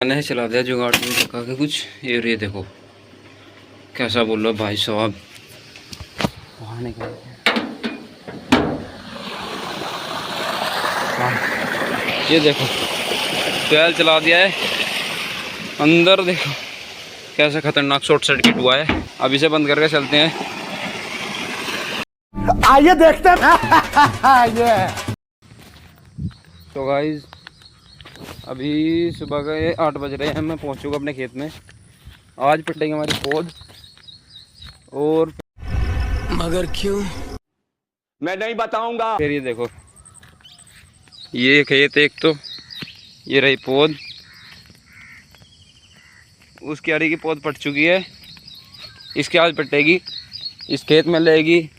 मैंने चला दिया जुगाड़ लगा के कुछ। ये देखो कैसा बोल रहा भाई साहब, वहाँ निकल ये देखो ट्वेल चला दिया है अंदर। देखो कैसा खतरनाक शॉर्ट सर्किट हुआ है। अब इसे बंद करके चलते हैं, आइए देखते हैं। तो गाइस अभी सुबह के 8 बज रहे हैं, मैं पहुंच चुका अपने खेत में। आज पटेंगे हमारी पौध। और मगर क्यों मैं नहीं बताऊंगा। फिर ये देखो ये खेत, एक तो ये रही पौध, उस क्यारी की पौध पट चुकी है, इसके आज पटेगी, इस खेत में लगेगी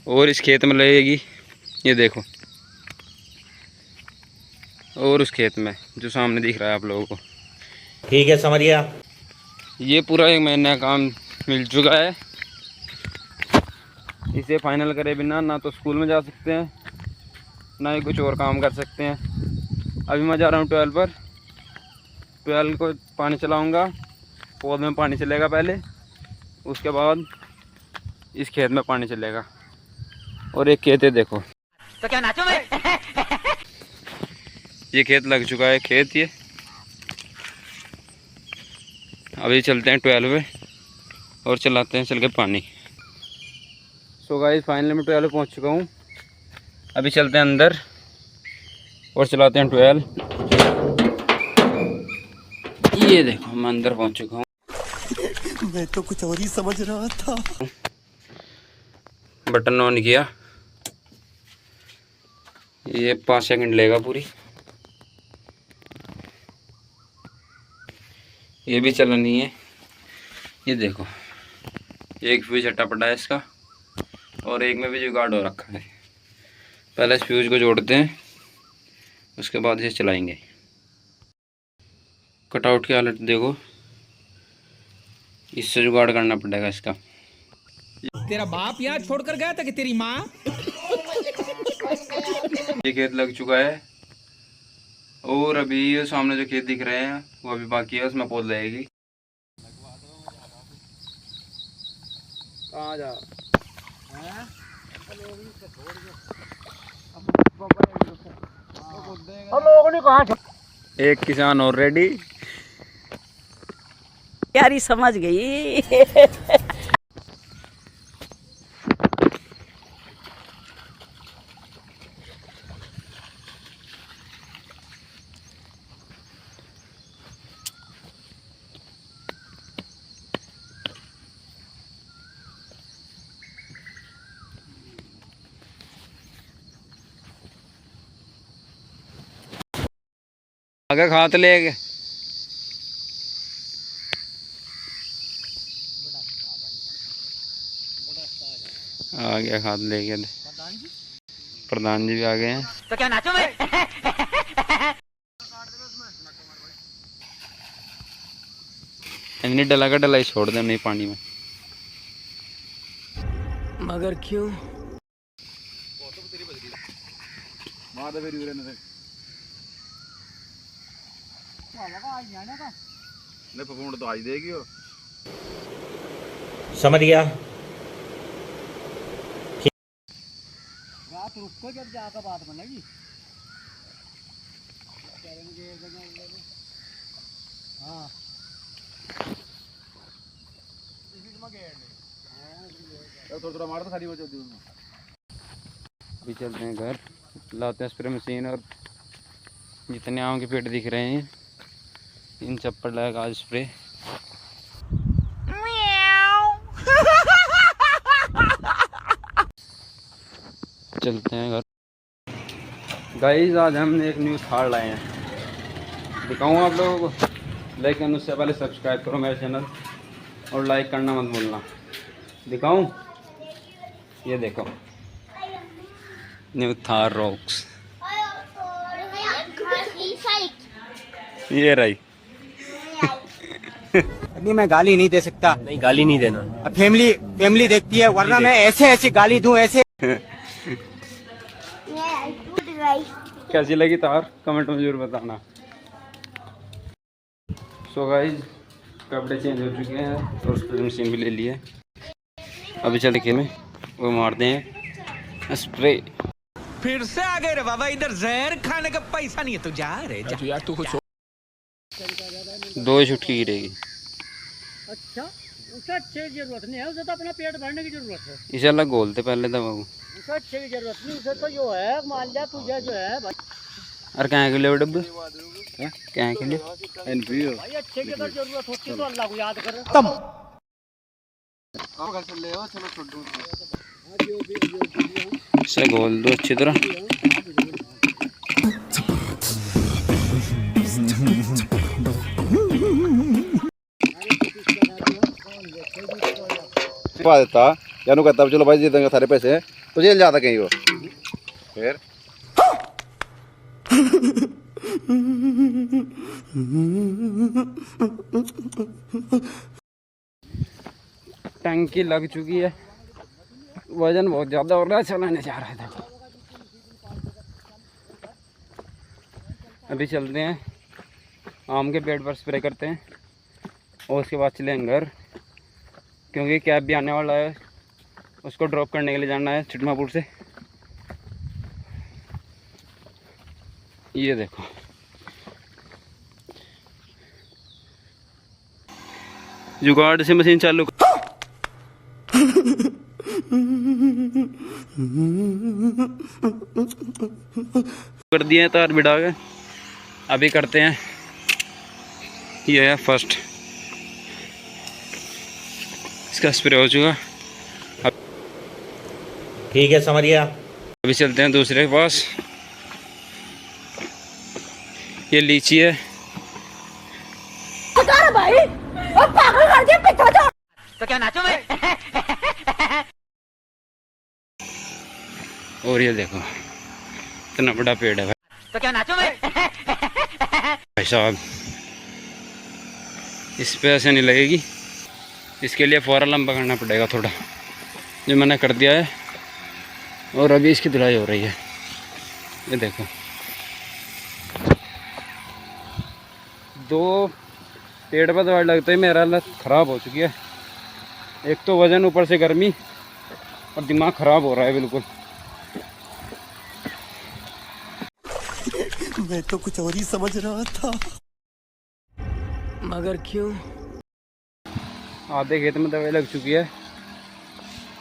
और इस खेत में लगेगी। ये देखो और उस खेत में जो सामने दिख रहा है आप लोगों को। ठीक है समझ गया। ये पूरा 1 महीने का काम मिल चुका है। इसे फाइनल करे बिना ना तो स्कूल में जा सकते हैं, ना ही कुछ और काम कर सकते हैं। अभी मैं जा रहा हूँ 12 पर। 12 को पानी चलाऊँगा, पौध में पानी चलेगा पहले, उसके बाद इस खेत में पानी चलेगा। और एक खेत है देखो, तो क्या नाचो मैं? ये खेत लग चुका है खेत। ये अभी चलते हैं 12 पे और चलाते हैं चल के पानी। सो गाइस फाइनली मैं 12 पहुँच चुका हूँ। अभी चलते हैं अंदर और चलाते हैं 12। ये देखो मैं अंदर पहुँच चुका हूँ। मैं तो कुछ और ही समझ रहा था। बटन ऑन किया, ये 5 सेकंड लेगा पूरी। ये भी चलनी है। ये देखो एक फ्यूज हटा पड़ा है इसका, और एक में भी जुगाड़ हो रखा है। पहले इस फ्यूज को जोड़ते हैं, उसके बाद इसे चलाएंगे। कटआउट की हालत देखो, इससे जुगाड़ करना पड़ेगा इसका। तेरा बाप यहाँ छोड़कर गया था कि तेरी माँ? ये खेत लग चुका है और अभी ये सामने जो खेत दिख रहे हैं वो अभी बाकी है, उसमें पौध लगेगी। कहाँ जा एक किसान और रेडी। यारी समझ गई। आगे खात ले गए। आ गया खाद ले गए। प्रधान जी भी आ गए हैं। तो क्या नाचो मैं? इतनी डला का डला ही छोड़ दे नहीं पानी में। मगर क्यों तो आज देगी समझ गया। रात रुको जब जाकर बात बनेगी। हाँ थोड़ा मार तो खाली बचो। अभी चलते हैं घर, लाते हैं स्प्रे मशीन, और जितने आम के पेड़ दिख रहे हैं इन सब पर लगेगा आज स्प्रे। चलते हैं घर। गाइस आज हमने एक न्यू थार लाए हैं, दिखाऊँ आप लोगों को, लेकिन उससे पहले सब्सक्राइब करो मेरे चैनल और लाइक करना मत भूलना। दिखाऊँ, ये देखो न्यू थार रॉक्स, ये रही। नहीं मैं गाली नहीं दे सकता। नहीं गाली नहीं देना। अब फैमिली देखती है, वरना मैं ऐसे गाली दूं ऐसे। कैसी लगी तार कमेंट में जरूर बताना। सो गाइस कपड़े चेंज हो चुके हैं और स्प्रे मशीन भी ले ली है। अभी चल के में वो मारते हैं स्प्रे। फिर से आ गए रे बाबा, इधर जहर खाने का पैसा नहीं है तो जा रे जा। यार तू कुछ 2 ही छुटकी गिरेगी। अच्छा उसका अच्छे की जरूरत नहीं है, उसे तो अपना पेट भरने की जरूरत है। इसे अलग घोलते पहले दवा को। उसे अच्छे की जरूरत नहीं, उसे तो जो है मान लिया तुझे जो है भाई। और क्या के लिए डब्बे क्या के लिए भाई अच्छे की तो जरूरत होती है तो अल्लाह को याद कर। इसे घोल दो अच्छी तरह। पा देता यानू कहता चलो भाई दे देंगे सारे पैसे तो जेल जाता कहीं वो फिर टंकी लग चुकी है, वजन बहुत ज़्यादा हो रहा है, चलाने जा रहा है। देखो अभी चलते हैं आम के पेड़ पर स्प्रे करते हैं और उसके बाद चलेंगे घर, क्योंकि कैब भी आने वाला है, उसको ड्रॉप करने के लिए जाना है छिटमापुर से। ये देखो जुगाड़ से मशीन चालू कर दिए हैं, तार बिठा के अभी करते हैं। ये है फर्स्ट, इसका स्प्रे हो चुका। ठीक है समझ गया। अभी चलते हैं दूसरे के पास। ये लीची है। भाई और पागल कर दिया पिता तो। तो क्या नाचो मैं? और ये देखो इतना बड़ा पेड़ है भाई। तो क्या नाचो मैं? भाई साहब इस पे ऐसे नहीं लगेगी, इसके लिए फौरन लंबा करना पड़ेगा थोड़ा, जो मैंने कर दिया है। और अभी इसकी धुलाई हो रही है। ये देखो 2 पेड़ पर दवाई लगते ही मेरा हालत ख़राब हो चुकी है। एक तो वज़न, ऊपर से गर्मी और दिमाग ख़राब हो रहा है बिल्कुल। मैं तो कुछ और ही समझ रहा था। मगर क्यों? आधे खेत में दवाई लग चुकी है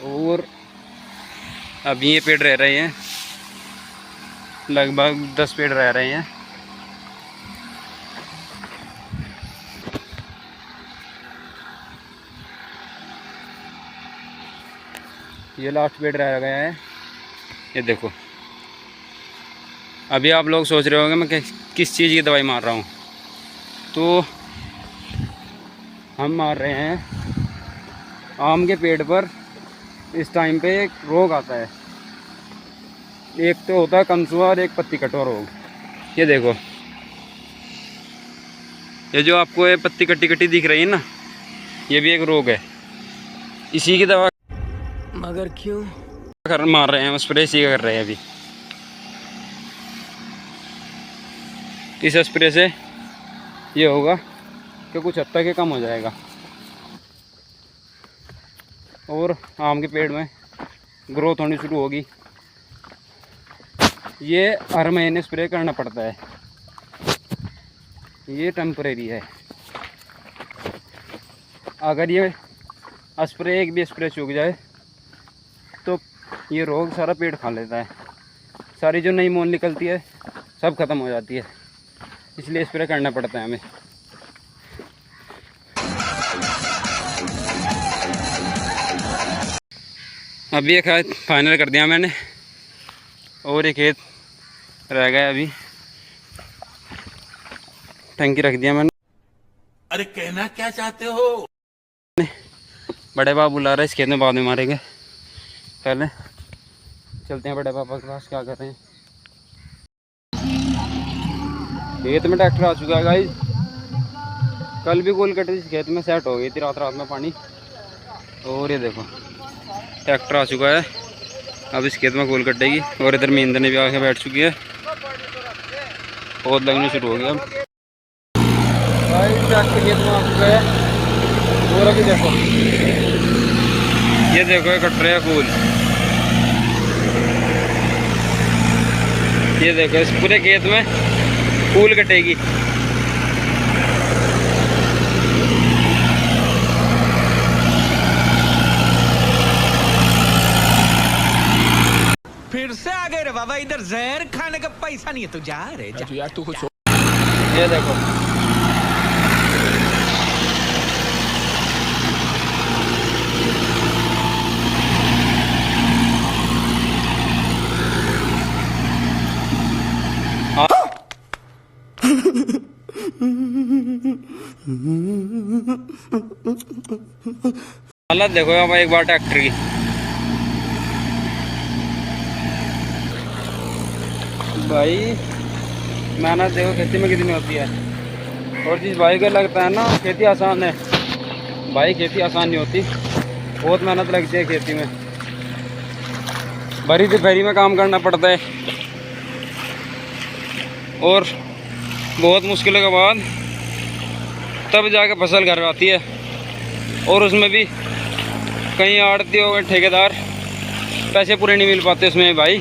और अभी ये पेड़ रह रहे हैं, लगभग 10 पेड़ रह रहे हैं। ये लास्ट पेड़ रह गया है। ये देखो अभी आप लोग सोच रहे होंगे मैं किस चीज़ की दवाई मार रहा हूँ, तो हम मार रहे हैं आम के पेड़ पर। इस टाइम पे एक रोग आता है, एक तो होता है कंसुआ और एक पत्ती कटवा रोग। ये देखो ये जो आपको ये पत्ती कटी कटी दिख रही है ना, ये भी एक रोग है। इसी की दवा मगर क्यों? मार रहे हैं, स्प्रे इसी का कर रहे हैं अभी। इस स्प्रे से ये होगा कि कुछ हद तक ये कम हो जाएगा और आम के पेड़ में ग्रोथ होनी शुरू होगी। ये हर महीने स्प्रे करना पड़ता है, ये टेम्परेरी है। अगर ये स्प्रे एक भी स्प्रे सूख जाए तो ये रोग सारा पेड़ खा लेता है, सारी जो नई मोल निकलती है सब ख़त्म हो जाती है, इसलिए स्प्रे करना पड़ता है हमें। अभी एक खेत फाइनल कर दिया मैंने और एक खेत रह गया, अभी टंकी रख दिया मैंने। अरे कहना क्या चाहते हो? बड़े बाबा बुला रहे, इस खेत में बाद में मारेंगे, पहले चलते हैं बड़े पापा के पास, क्या कर रहे हैं। खेत में ट्रैक्टर आ चुका है गाइस। कल भी गोल कटे इस खेत में सेट हो गई थी रात में पानी। और ये देखो ट्रैक्टर आ चुका है, अब इस खेत में गोल कटेगी। और इधर में ईंधन भी आके बैठ चुकी है, पौध लगने शुरू हो गया। अब ट्रैक्टर खेत में आ चुका है। और अभी देखो, ये देखो ये कट रहा है फूल। ये देखो इस पूरे खेत में फूल कटेगी। फिर से आ गए रे बाबा, इधर जहर खाने का पैसा नहीं है तो जा रे जा। यार तू कुछ ये देखो हालत देखो यहाँ एक बार ट्रैक्टर की। भाई मेहनत देखो खेती में कितनी होती है। और जिस भाई को लगता है ना खेती आसान है, भाई खेती आसान नहीं होती, बहुत मेहनत लगती है खेती में। भरी दोपहरी में काम करना पड़ता है और बहुत मुश्किलों के बाद तब जाके फसल घर आती है। और उसमें भी कहीं आड़ती हो ठेकेदार पैसे पूरे नहीं मिल पाते उसमें भाई,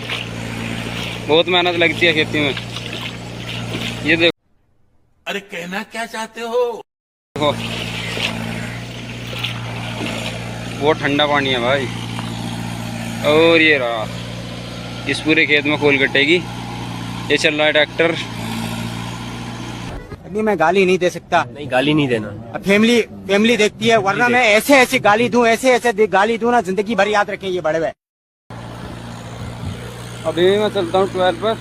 बहुत मेहनत लगती है खेती में। ये देखो, अरे कहना क्या चाहते हो? देखो वो ठंडा पानी है भाई। और ये रहा, इस पूरे खेत में फूल कटेगी। ये चल रहा है ट्रैक्टर। अभी मैं गाली नहीं दे सकता। नहीं, गाली नहीं देना। अब फैमिली देखती है, वरना मैं ऐसे गाली दूं, ऐसे गाली दूं ना, जिंदगी भर याद रखें ये बड़े हुए। अभी मैं चलता हूँ 12 पर,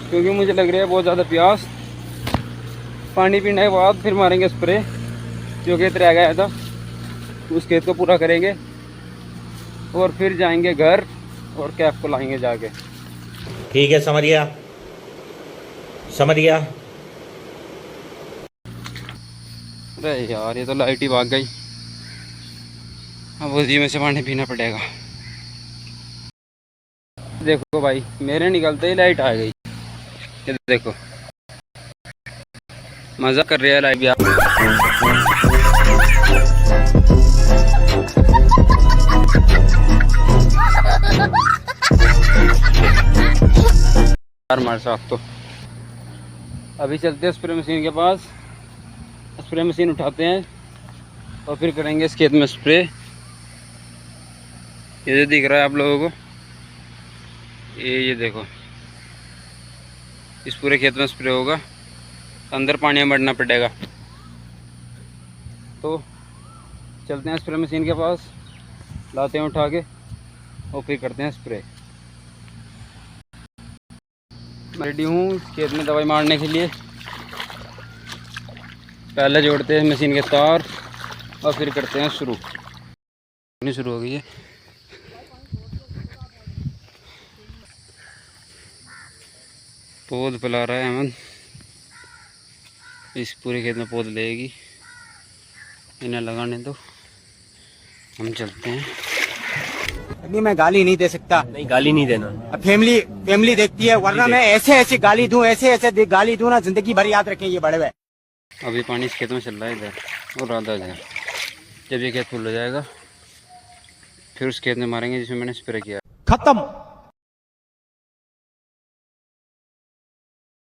क्योंकि मुझे लग रहा है बहुत ज़्यादा प्यास। पानी पीने के बाद फिर मारेंगे स्प्रे, जो खेत रह गया था उस खेत को पूरा करेंगे और फिर जाएंगे घर और कैप को लाएंगे जाके। ठीक है, समझ गया समझ गया। अरे यार ये तो लाइट ही भाग गई, अब उसी में से पानी पीना पड़ेगा। देखो भाई मेरे निकलते ही लाइट आ गई। ये देखो मज़ा कर रहा है लाइट भी। हमारे साथ तो अभी चलते हैं स्प्रे मशीन के पास, स्प्रे मशीन उठाते हैं और फिर करेंगे इस खेत में स्प्रे। ये जो दिख रहा है आप लोगों को, ये देखो इस पूरे खेत में स्प्रे होगा। अंदर पानी में बढ़ना पड़ेगा। तो चलते हैं स्प्रे मशीन के पास, लाते हैं उठा के और फिर करते हैं स्प्रे। रेडी हूँ खेत में दवाई मारने के लिए। पहले जोड़ते हैं मशीन के तार और फिर करते हैं शुरू। शुरू हो गई है। पौध पिला रहा है अमन, इस पूरे खेत में पौध लेगी। इन्हें लगाने दो, हम चलते हैं। अभी मैं गाली नहीं दे सकता। नहीं, गाली नहीं देना। अब फैमिली देखती है, वरना मैं ऐसे गाली दूं, ऐसे गाली दूं ना, जिंदगी भर याद रखें ये बड़े हुए। अभी पानी इस खेत में चल रहा है इधर और आधा इधर। जब ये खेत फुल हो जाएगा फिर उस खेत में मारेंगे जिसमें मैंने स्प्रे किया। खत्म।